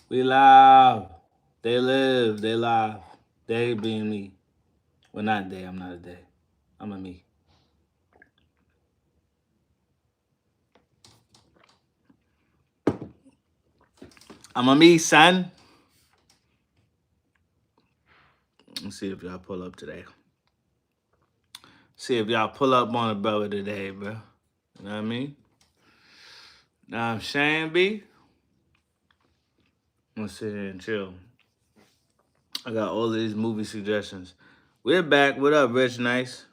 We live. They live. They live. They being me. Well, not they. I'm not a they. I'm a me. I'm a me, son. Let's see if y'all pull up today. See if y'all pull up on a brother today, bro. You know what I mean? Now I'm saying, B. I'm gonna sit here and chill. I got all these movie suggestions. We're back. What up, Rich Nice?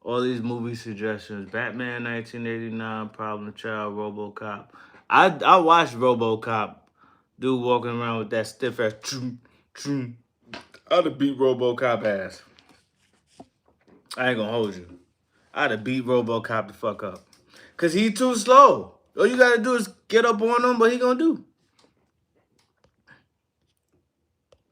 All these movie suggestions. Batman 1989, Problem Child, RoboCop. I watched RoboCop. Dude walking around with that stiff ass. I'd have beat RoboCop ass. I ain't gonna hold you. I'd have beat RoboCop the fuck up. Cause he too slow. All you gotta do is get up on him, but he gonna do.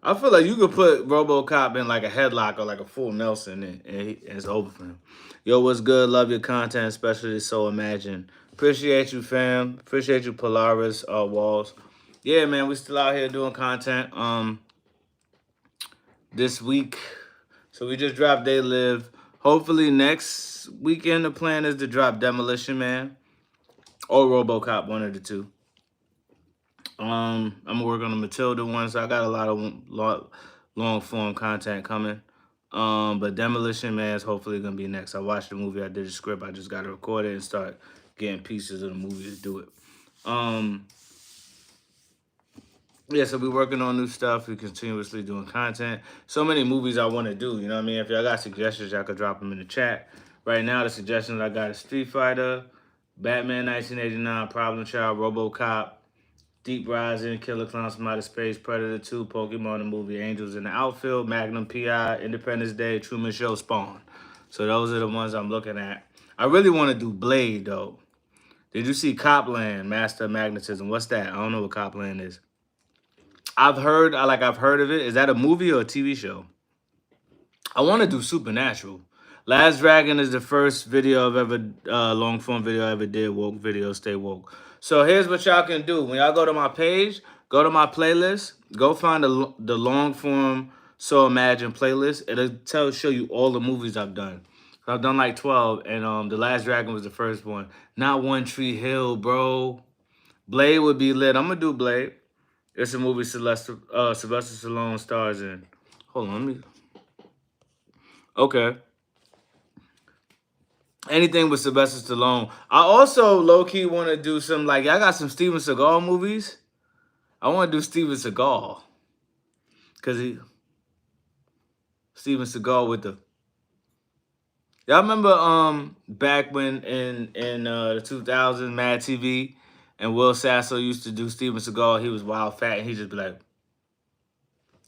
I feel like you could put RoboCop in like a headlock or like a full Nelson, and it's over for him. Yo, what's good? Love your content, especially So Imagine. Appreciate you, fam. Appreciate you, Polaris Walls. Yeah, man, we still out here doing content. This week, so we just dropped They Live. Hopefully next weekend the plan is to drop Demolition Man or RoboCop, one of the two. I'm gonna work on the Matilda one, so I got a lot of long form content coming. But Demolition Man is hopefully gonna be next. I watched the movie, I did the script, I just gotta record it and start getting pieces of the movie to do it. Yeah, so we're working on new stuff. We're continuously doing content. So many movies I want to do. You know what I mean? If y'all got suggestions, y'all could drop them in the chat. Right now, the suggestions I got is Street Fighter, Batman 1989, Problem Child, RoboCop, Deep Rising, Killer Clowns from Outer Space, Predator 2, Pokemon the movie, Angels in the Outfield, Magnum PI, Independence Day, Truman Show, Spawn. So those are the ones I'm looking at. I really want to do Blade, though. Did you see Copland, Master of Magnetism? What's that? I don't know what Copland is. I've heard of it. Is that a movie or a TV show? I want to do Supernatural. Last Dragon is the first video I've ever long form video I ever did. Woke video, stay woke. So here's what y'all can do. When y'all go to my page, go to my playlist, go find the long form So Imagine playlist. It'll show you all the movies I've done. I've done like 12, and the Last Dragon was the first one. Not One Tree Hill, bro. Blade would be lit. I'm gonna do Blade. It's a movie Sylvester Stallone stars in. Hold on, let me. Okay. Anything with Sylvester Stallone. I also low key want to do some like I got some Steven Seagal movies. I want to do Steven Seagal because Steven Seagal with the. Y'all remember back when in the 2000s Mad TV and Will Sasso used to do Steven Seagal. He was wild fat and he just be like,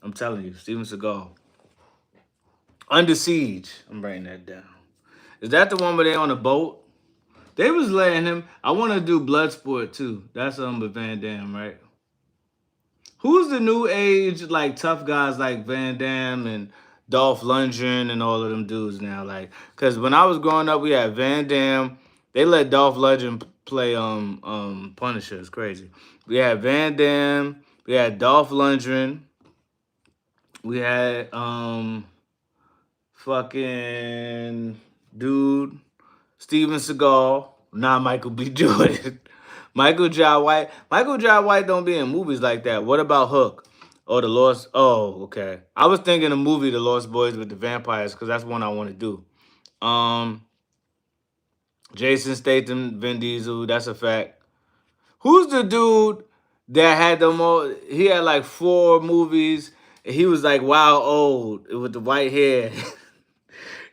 I'm telling you, Steven Seagal. Under Siege. I'm writing that down. Is that the one where they on a boat? They was letting him. I want to do Bloodsport too. That's with Van Damme, right? Who's the new age like tough guys like Van Damme and Dolph Lundgren and all of them dudes now? Like, cause when I was growing up, we had Van Damme. They let Dolph Lundgren play Punisher. It's crazy. We had Van Damme. We had Dolph Lundgren. We had fucking dude Steven Seagal, not Michael B. Jordan. Michael Jai White. Michael Jai White don't be in movies like that. What about Hook? Or The Lost? Oh, okay. I was thinking the movie The Lost Boys with the vampires because that's one I want to do. Jason Statham, Vin Diesel, that's a fact. Who's the dude that had the most? He had like 4 movies. And he was like wild old with the white hair.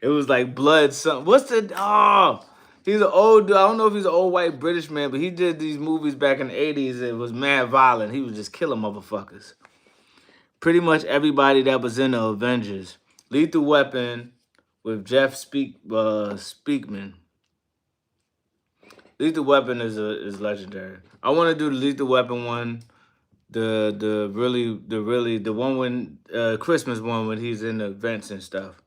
It was like blood. Something. What's the? Oh, he's an old dude. I don't know if he's an old white British man, but he did these movies back in the 80s. It was mad violent. He was just killing motherfuckers. Pretty much everybody that was in the Avengers. Lethal Weapon with Jeff Speakman. Lethal Weapon is legendary. I want to do the Lethal Weapon one. The one when Christmas one when he's in the events and stuff.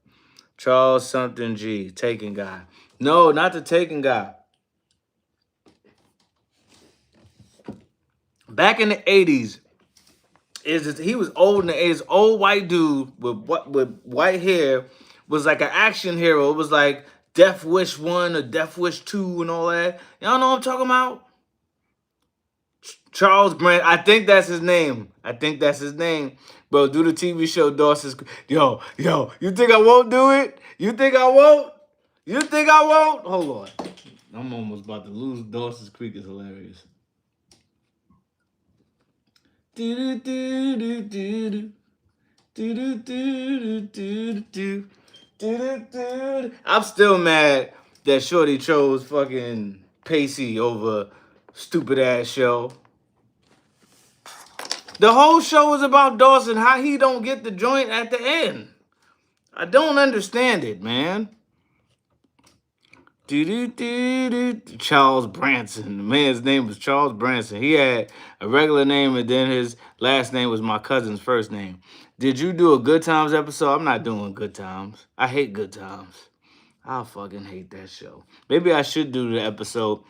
Charles something G, Taken guy. No, not the Taken guy. Back in the 80s, he was old and his old white dude with white hair was like an action hero. It was like Death Wish 1 or Death Wish 2 and all that. Y'all know what I'm talking about? Charles Grant. I think that's his name. I think that's his name. Bro, do the TV show Dawson's. Yo, you think I won't do it? You think I won't? You think I won't? Hold on. I'm almost about to lose. Dawson's Creek is hilarious. I'm still mad that Shorty chose fucking Pacey over stupid ass show. The whole show is about Dawson, how he don't get the joint at the end. I don't understand it, man. Charles Branson. The man's name was Charles Branson. He had a regular name and then his last name was my cousin's first name. Did you do a Good Times episode? I'm not doing Good Times. I hate Good Times. I fucking hate that show. Maybe I should do the episode.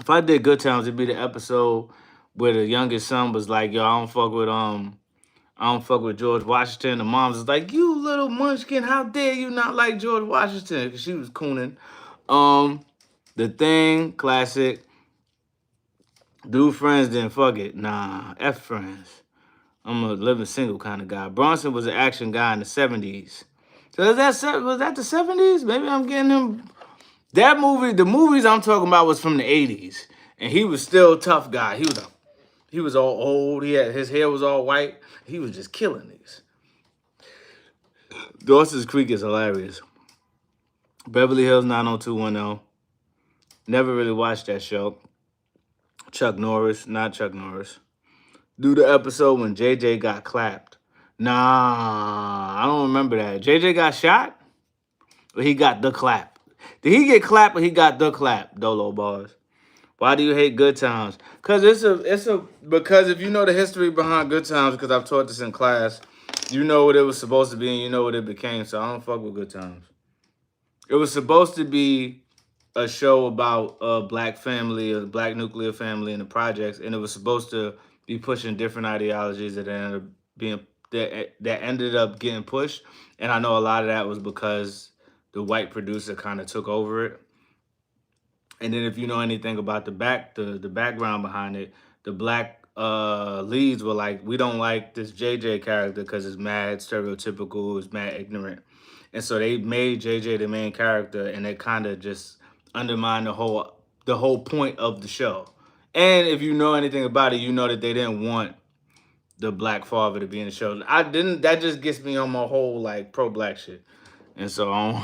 If I did Good Times, it'd be the episode where the youngest son was like, yo, I don't fuck with George Washington. The mom's is like, you little munchkin, how dare you not like George Washington? Because she was cooning. The Thing, classic. Do Friends, then fuck it. Nah, F Friends. I'm a living single kind of guy. Bronson was an action guy in the 70s. So was that the 70s? Maybe I'm getting him. That movie, the movies I'm talking about was from the 80s. And he was still a tough guy. He was all old. His hair was all white. He was just killing these. Dawson's Creek is hilarious. Beverly Hills 90210. Never really watched that show. Chuck Norris, not Chuck Norris. Do the episode when JJ got clapped. Nah, I don't remember that. JJ got shot? Or he got the clap? Did he get clapped or he got the clap? Dolo bars. Why do you hate Good Times? Because because if you know the history behind Good Times, because I've taught this in class, you know what it was supposed to be and you know what it became. So I don't fuck with Good Times. It was supposed to be a show about a black family, a black nuclear family in the projects, and it was supposed to be pushing different ideologies that ended up getting pushed. And I know a lot of that was because the white producer kind of took over it. And then if you know anything about the background behind it, the black leads were like, we don't like this JJ character because it's mad stereotypical, it's mad ignorant. And so they made JJ the main character, and it kind of just undermined the whole point of the show. And if you know anything about it, you know that they didn't want the black father to be in the show. That just gets me on my whole like pro-black shit. And so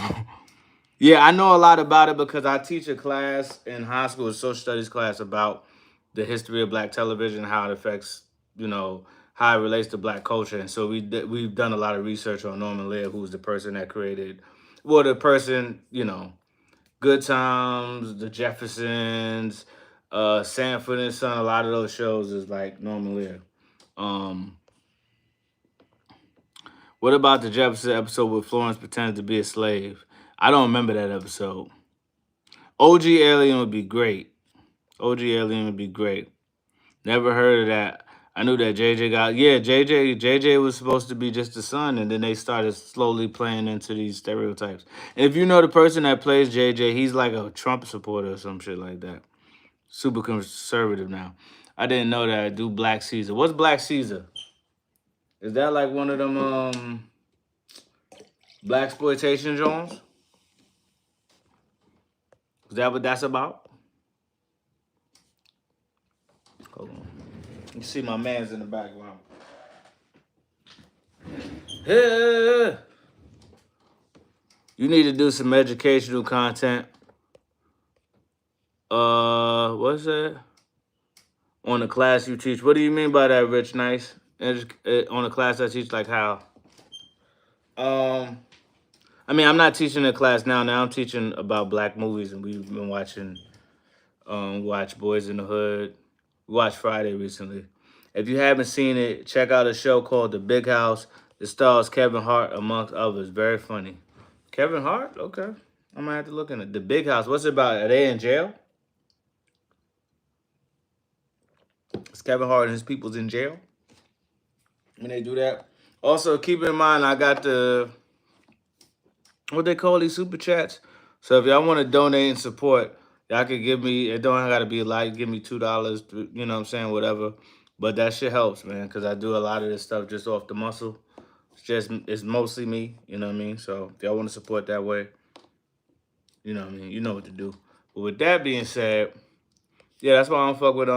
yeah, I know a lot about it because I teach a class in high school, a social studies class, about the history of black television, how it affects, how it relates to black culture. And so we've done a lot of research on Norman Lear, who's the person that created, Good Times, The Jeffersons, Sanford and Son. A lot of those shows is like Norman Lear. What about the Jefferson episode where Florence pretended to be a slave? I don't remember that episode. OG Alien would be great. OG Alien would be great. Never heard of that. I knew that JJ was supposed to be just the son, and then they started slowly playing into these stereotypes. And if you know the person that plays JJ, he's like a Trump supporter or some shit like that. Super conservative now. I didn't know that. I do Black Caesar. What's Black Caesar? Is that like one of them blaxploitation joints? Is that what that's about? Hold on. You see my man's in the background. Yeah. You need to do some educational content. What's that? On the class you teach. What do you mean by that, Rich Nice? On the class I teach, like how? I mean, I'm not teaching a class now. Now I'm teaching about black movies, and we've been watching, watch Boys in the Hood. We watched Friday recently. If you haven't seen it, check out a show called The Big House. It stars Kevin Hart, amongst others. Very funny. Kevin Hart? Okay. I might have to look in it. The Big House. What's it about? Are they in jail? Is Kevin Hart and his people's in jail? when they do that. Also, keep in mind, I got the what they call these super chats. So if y'all want to donate and support, y'all could give me. It don't gotta be a lot. Give me $2. You know what I'm saying? Whatever. But that shit helps, man, because I do a lot of this stuff just off the muscle. It's mostly me. You know what I mean? So if y'all want to support that way, you know what I mean. You know what to do. But with that being said, yeah, that's why I don't fuck with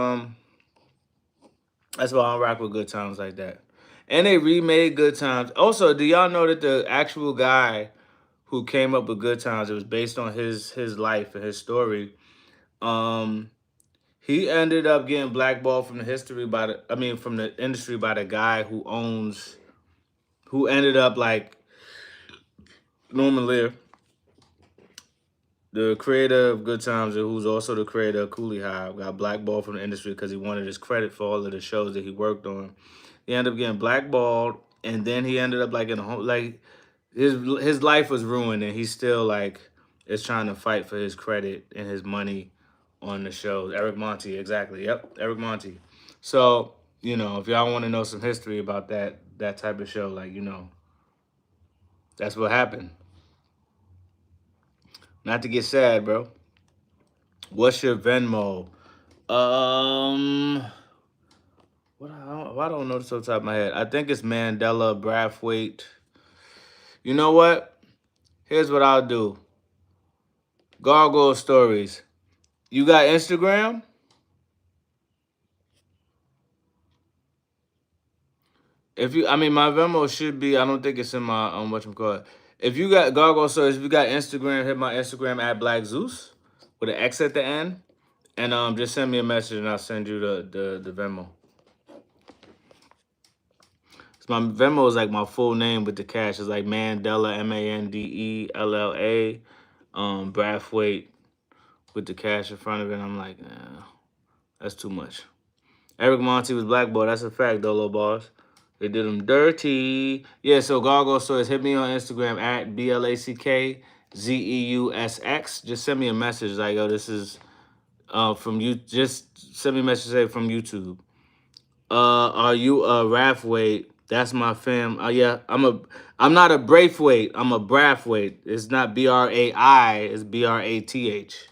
That's why I don't rock with Good Times like that. And they remade Good Times. Also, do y'all know that the actual guy who came up with Good Times, it was based on his life and his story. Um, he ended up getting blackballed from the history by the, I mean, from the industry by the guy who ended up like Norman Lear, the creator of Good Times, and who's also the creator of Coolie High, got blackballed from the industry because he wanted his credit for all of the shows that he worked on. He ended up getting blackballed, and then he ended up like in a home, like his life was ruined, and he still like is trying to fight for his credit and his money on the shows. Eric Monty, exactly. Yep, Eric Monty. So if y'all want to know some history about that type of show, like that's what happened. Not to get sad, bro. What's your Venmo? Um, I don't know this off the top of my head. I think it's Mandela Brathwaite. You know what? Here's what I'll do. Gargoyle Stories. You got Instagram? My Venmo should be. I don't think it's in my whatchamacallit. If you got Gargoyle Stories, if you got Instagram, hit my Instagram at Black Zeus with an X at the end, and just send me a message and I'll send you the Venmo. My Venmo is like my full name with the cash. It's like Mandela, Mandela, Brathwaite with the cash in front of it. I'm like, nah, that's too much. Eric Monty was blackballed. That's a fact, Dolo Bars. They did him dirty. Yeah, so Gargoyle Stories, hit me on Instagram at BLACKZEUSX. Just send me a message like, yo, this is from you. Just send me a message say from YouTube. Are you a Rathwaite? That's my fam. Yeah, I'm not a Braithwaite. I'm a Brathwaite. It's not BRAI. It's BRATH.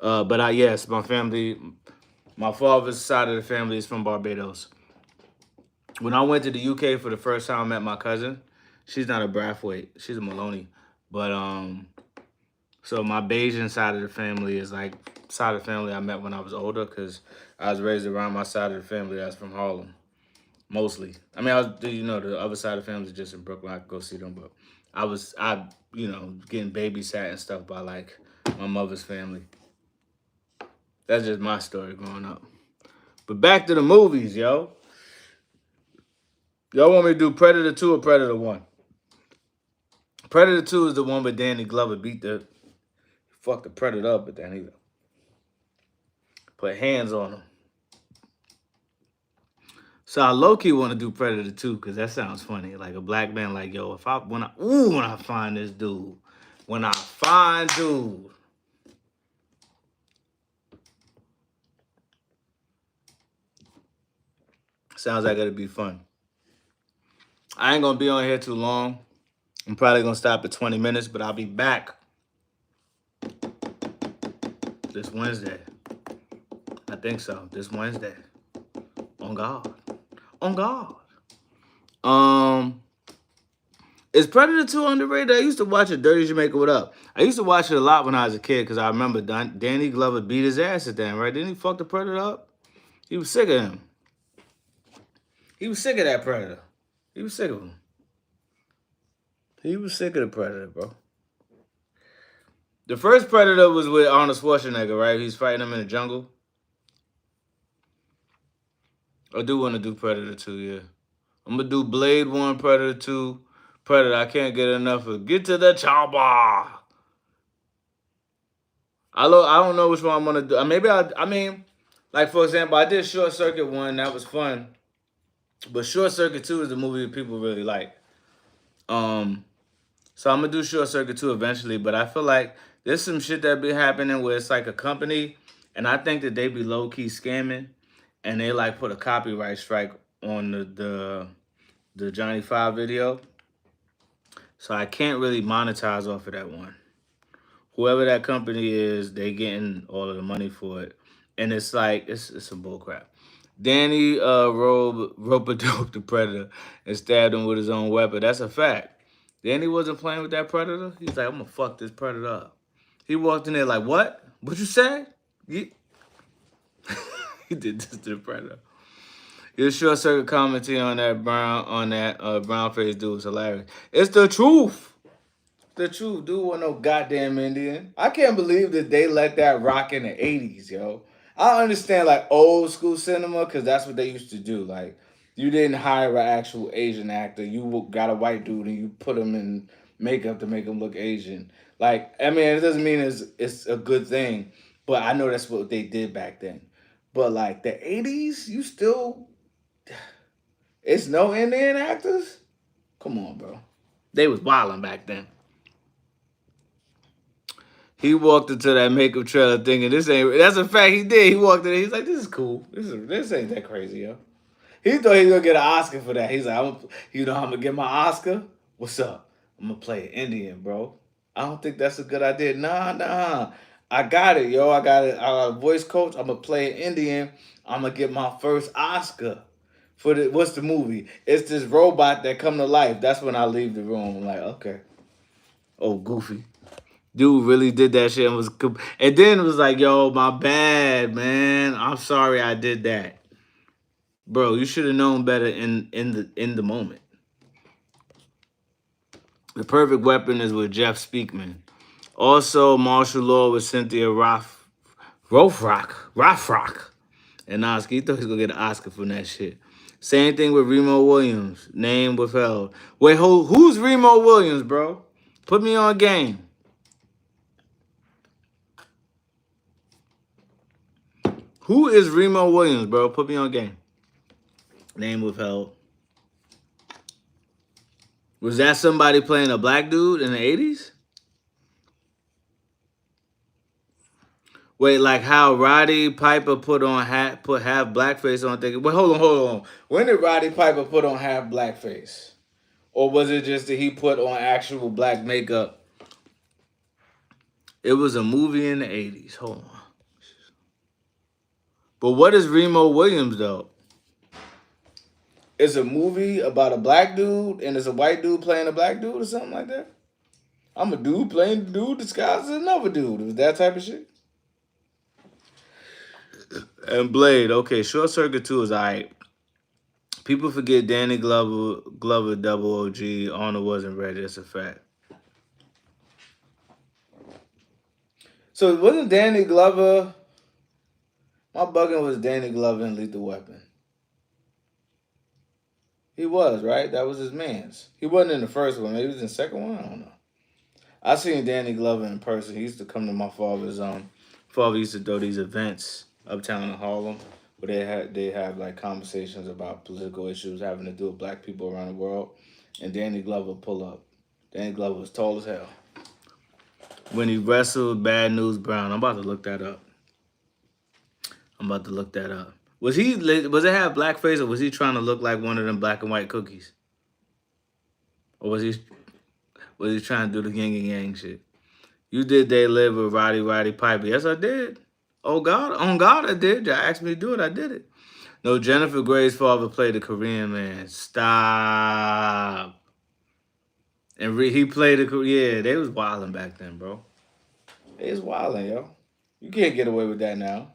But yes, my family, my father's side of the family is from Barbados. When I went to the UK for the first time, I met my cousin. She's not a Brathwaite. She's a Maloney. But so my Bayesian side of the family is like side of the family I met when I was older because I was raised around my side of the family that's from Harlem. Mostly. I was, the other side of the family is just in Brooklyn. I could go see them, but getting babysat and stuff by like my mother's family. That's just my story growing up. But back to the movies, yo. Y'all want me to do Predator 2 or Predator 1? Predator 2 is the one with Danny Glover fuck the Predator up, but then he put hands on him. So I low-key want to do Predator 2 because that sounds funny. Like a black man like, yo, when I find this dude. When I find dude. Sounds like it'll be fun. I ain't gonna be on here too long. I'm probably gonna stop at 20 minutes, but I'll be back this Wednesday. I think so. This Wednesday. On God. On God. Is Predator 2 underrated? I used to watch it. Dirty Jamaica, what up? I used to watch it a lot when I was a kid because I remember Danny Glover beat his ass at that, right? Didn't he fuck the Predator up? He was sick of him. He was sick of that Predator. He was sick of him. He was sick of the Predator, bro. The first Predator was with Arnold Schwarzenegger, right? He's fighting him in the jungle. I do want to do Predator 2, yeah. I'm going to do Blade 1, Predator 2. Predator, I can't get enough of Get to the Chopper. I don't know which one I'm going to do. Like, for example, I did Short Circuit 1. That was fun. But Short Circuit 2 is the movie that people really like. So I'm going to do Short Circuit 2 eventually. But I feel like there's some shit that be happening where it's like a company. And I think that they be low-key scamming. And they like put a copyright strike on the the Johnny Five video. So I can't really monetize off of that one. Whoever that company is, they getting all of the money for it. And it's like it's some bullcrap. Danny rope-a-dope the predator and stabbed him with his own weapon. That's a fact. Danny wasn't playing with that predator. He's like, I'm gonna fuck this predator up. He walked in there like, what? What you say? He, he did this to the predator. Your short circuit commentary on that brown face dude was hilarious. It's the truth. The truth, dude, wasn't no goddamn Indian. I can't believe that they let that rock in the 80s, yo. I understand like old school cinema because that's what they used to do. Like, you didn't hire an actual Asian actor. You got a white dude and you put him in makeup to make him look Asian. Like, I mean, it doesn't mean it's a good thing, but I know that's what they did back then. But like the 80s, you still, it's no Indian actors? Come on, bro. They was wilding back then. He walked into that makeup trailer thinking this ain't. That's a fact. He did. He walked in. He's like, "This is cool. This ain't that crazy, yo." He thought he was gonna get an Oscar for that. He's like, "You know, how I'm gonna get my Oscar. What's up? I'm gonna play an Indian, bro. I don't think that's a good idea. Nah. I got it, yo. I got it. I got a voice coach. I'm gonna play an Indian. I'm gonna get my first Oscar for the. What's the movie? It's this robot that come to life. That's when I leave the room. I'm like, okay. Oh, goofy. Dude really did that shit and then it was like, yo, my bad, man. I'm sorry I did that. Bro, you should have known better in the moment. The perfect weapon is with Jeff Speakman. Also, martial law with Cynthia Rothrock. And Oscar. He thought he was gonna get an Oscar from that shit. Same thing with Remo Williams. Name withheld. Wait, who's Remo Williams, bro? Put me on game. Who is Remo Williams, bro? Put me on game. Name withheld. Was that somebody playing a black dude in the 80s? Wait, like how Roddy Piper put half blackface on thinking. Wait, hold on. When did Roddy Piper put on half blackface? Or was it just that he put on actual black makeup? It was a movie in the 80s. Hold on. But what is Remo Williams, though? It's a movie about a black dude and it's a white dude playing a black dude or something like that? I'm a dude playing a dude disguised as another dude. It was that type of shit? And Blade, okay, Short Circuit 2 is alright. People forget Danny Glover double OG. Arnold wasn't ready. That's a fact. So wasn't Danny Glover... My bugging was Danny Glover in Lethal Weapon. He was, right? That was his man's. He wasn't in the first one. Maybe he was in the second one. I don't know. I seen Danny Glover in person. He used to come to my father's. Father used to throw these events uptown in Harlem where they have like conversations about political issues having to do with black people around the world. And Danny Glover pull up. Danny Glover was tall as hell. When he wrestled Bad News Brown. I'm about to look that up. Was it have blackface or was he trying to look like one of them black and white cookies? Or was he trying to do the yin and yang shit? You did They Live with Roddy Piper. Yes, I did. Oh God, on God, I did. You asked me to do it, I did it. No, Jennifer Gray's father played the Korean man. Stop. And he played yeah, they was wilding back then, bro. They was wilding, yo. You can't get away with that now.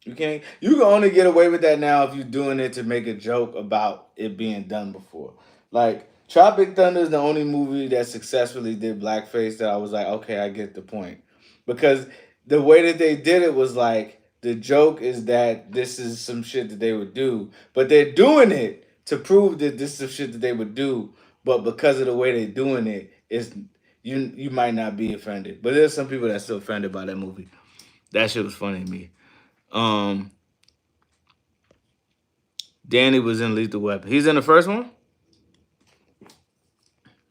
You can only get away with that now if you're doing it to make a joke about it being done before. Like, Tropic Thunder is the only movie that successfully did blackface that I was like, okay, I get the point. Because the way that they did it was like, the joke is that this is some shit that they would do. But they're doing it to prove that this is some shit that they would do. But because of the way they're doing it, you might not be offended. But there's some people that's still offended by that movie. That shit was funny to me. Danny was in Lethal Weapon. He's in the first one?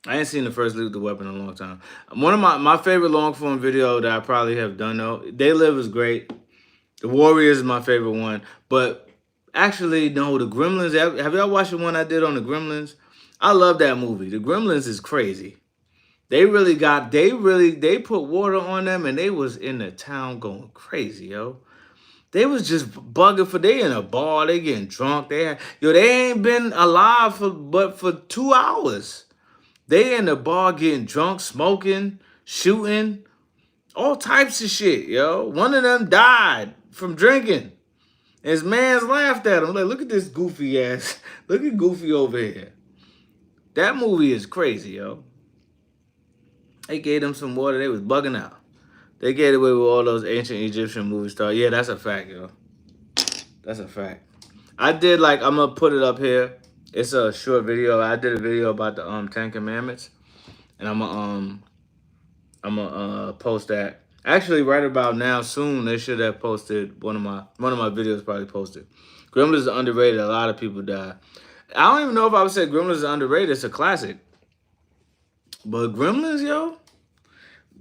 I ain't seen the first Lethal Weapon in a long time. One of my favorite long form video that I probably have done though. They Live is great. The Warriors is my favorite one. But Actually, no, the Gremlins. Have y'all watched the one I did on the Gremlins? I love that movie. The Gremlins is crazy. They put water on them and they was in the town going crazy, yo. They was just bugging they in a bar, they getting drunk. They ain't been alive for 2 hours. They in the bar getting drunk, smoking, shooting, all types of shit, yo. One of them died from drinking. His mans laughed at him. Like, look at this goofy ass. Look at Goofy over here. That movie is crazy, yo. They gave them some water. They was bugging out. They get away with all those ancient Egyptian movie stars. Yeah, that's a fact, yo. That's a fact. I did I'm gonna put it up here. It's a short video. I did a video about the 10 Commandments, and I'm gonna post that. Actually, right about now, soon they should have posted one of my videos. Probably posted. Gremlins is underrated. A lot of people die. I don't even know if I would say Gremlins is underrated. It's a classic. But Gremlins, yo,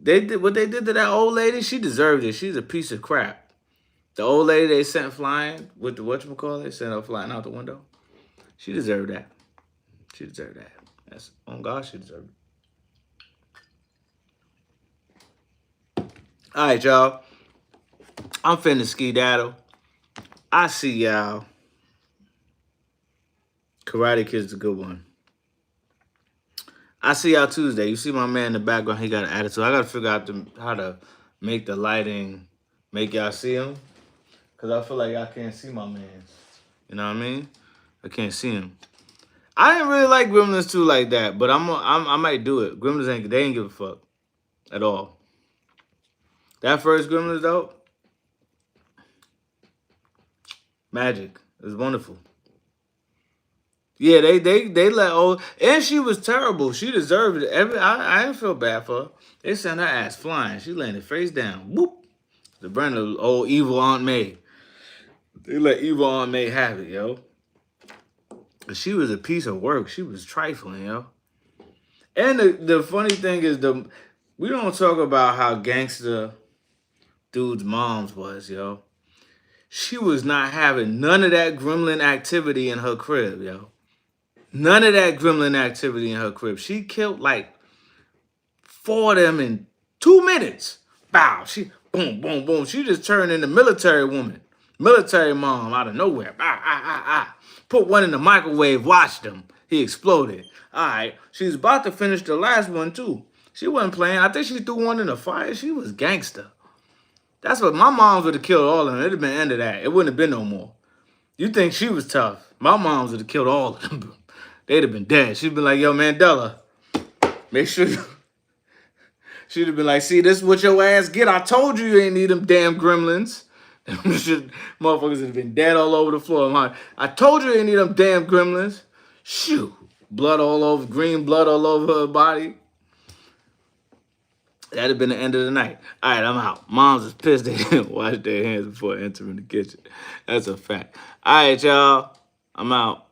they did what they did to that old lady. She deserved it. She's a piece of crap. The old lady they sent flying with the whatchamacallit, sent her flying out the window. She deserved that. She deserved that. That's on God, she deserved it. All right, y'all. I'm finna ski-daddle. I see y'all. Karate Kid's a good one. I see y'all Tuesday. You see my man in the background. He got an attitude. I got to figure out how to make the lighting make y'all see him. Because I feel like y'all can't see my man. You know what I mean? I can't see him. I didn't really like Gremlins 2 like that, but I might do it. Gremlins they ain't give a fuck at all. That first Gremlins though, magic. It was wonderful. Yeah, they let old, and she was terrible. She deserved it. I didn't feel bad for her. They sent her ass flying. She landed face down. Whoop. The brand of old evil Aunt May. They let evil Aunt May have it, yo. She was a piece of work. She was trifling, yo. And the funny thing is we don't talk about how gangster dude's mom's was, yo. She was not having none of that gremlin activity in her crib, yo. None of that gremlin activity in her crib. She killed 4 of them in 2 minutes. Bow. She boom, boom, boom. She just turned into military woman. Military mom out of nowhere. Put one in the microwave, watched him. He exploded. All right. She's about to finish the last one, too. She wasn't playing. I think she threw one in the fire. She was gangster. That's what my moms would have killed all of them. It'd have been the end of that. It wouldn't have been no more. You think she was tough. My moms would have killed all of them. They'd have been dead. She'd been like, yo, Mandela, make sure you... She'd have been like, see, this is what your ass get. I told you ain't need them damn gremlins. Motherfuckers would have been dead all over the floor. I told you ain't need them damn gremlins. Shoot. Blood all over, green blood all over her body. That'd have been the end of the night. All right, I'm out. Moms is pissed they didn't wash their hands before entering the kitchen. That's a fact. All right, y'all. I'm out.